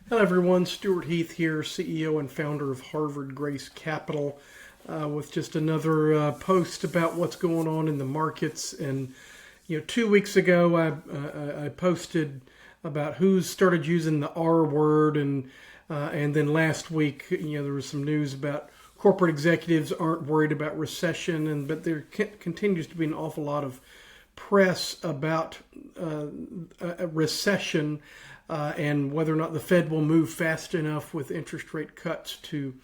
Hello everyone, Stuart Heath here, CEO and founder of Harvard Grace Capital, with just another post about what's going on in the markets. And 2 weeks ago I posted about who's started using the R word, and then last week there was some news about corporate executives aren't worried about recession, but there continues to be an awful lot of press about a recession. And whether or not the Fed will move fast enough with interest rate cuts to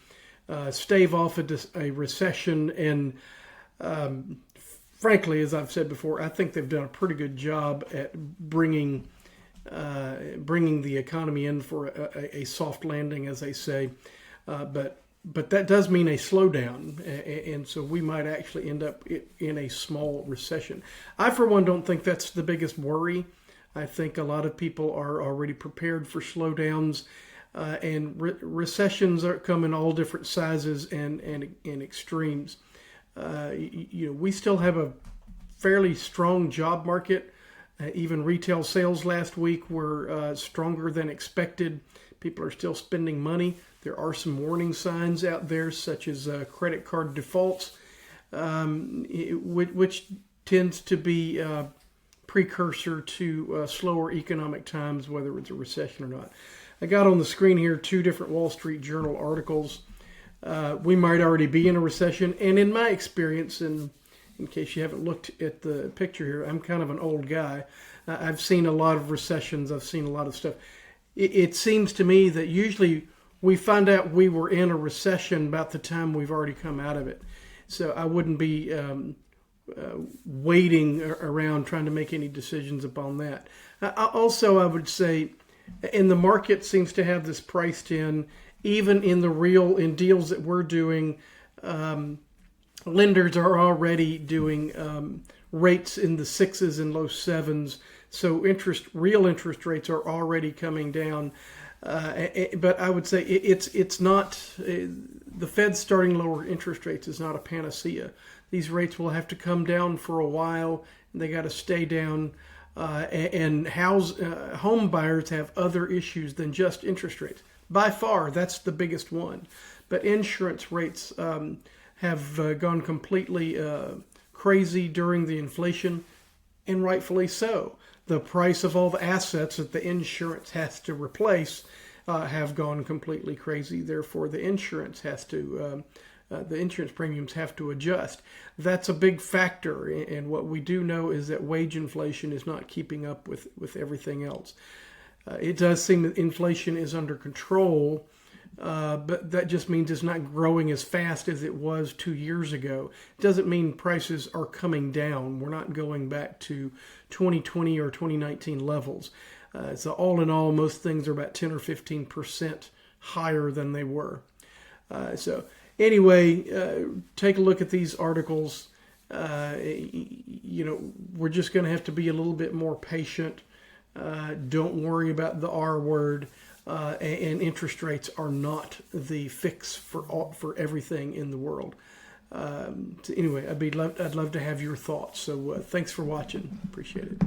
stave off a recession. And frankly, as I've said before, I think they've done a pretty good job at bringing the economy in for a soft landing, as they say. But that does mean a slowdown, and so we might actually end up in a small recession. I, for one, don't think that's the biggest worry. I think a lot of people are already prepared for slowdowns, and recessions come in all different sizes and extremes. We still have a fairly strong job market. Even retail sales last week were stronger than expected. People are still spending money. There are some warning signs out there, such as credit card defaults, which tends to be precursor to slower economic times, whether it's a recession or not. I got on the screen here 2 different Wall Street Journal articles. We might already be in a recession, and in my experience, and in case you haven't looked at the picture here, I'm kind of an old guy. I've seen a lot of recessions. I've seen a lot of stuff. It seems to me that usually we find out we were in a recession about the time we've already come out of it. So I wouldn't be waiting around trying to make any decisions upon that. Also, I would say, and the market seems to have this priced in, even in deals that we're doing, lenders are already doing rates in the 6s and low 7s. So real interest rates are already coming down. But I would say it's not, the Fed starting lower interest rates is not a panacea. These rates will have to come down for a while, and they got to stay down. And home buyers have other issues than just interest rates. By far, that's the biggest one. But insurance rates have gone completely crazy during the inflation, and rightfully so. The price of all the assets that the insurance has to replace have gone completely crazy. Therefore, the insurance premiums have to adjust. That's a big factor, and what we do know is that wage inflation is not keeping up with everything else. It does seem that inflation is under control, but that just means it's not growing as fast as it was 2 years ago. It doesn't mean prices are coming down. We're not going back to 2020 or 2019 levels. So all in all, most things are about 10 or 15% higher than they were. So anyway, take a look at these articles. We're just going to have to be a little bit more patient. Don't worry about the R word. And interest rates are not the fix for everything in the world. So anyway, I'd love to have your thoughts. So thanks for watching. Appreciate it.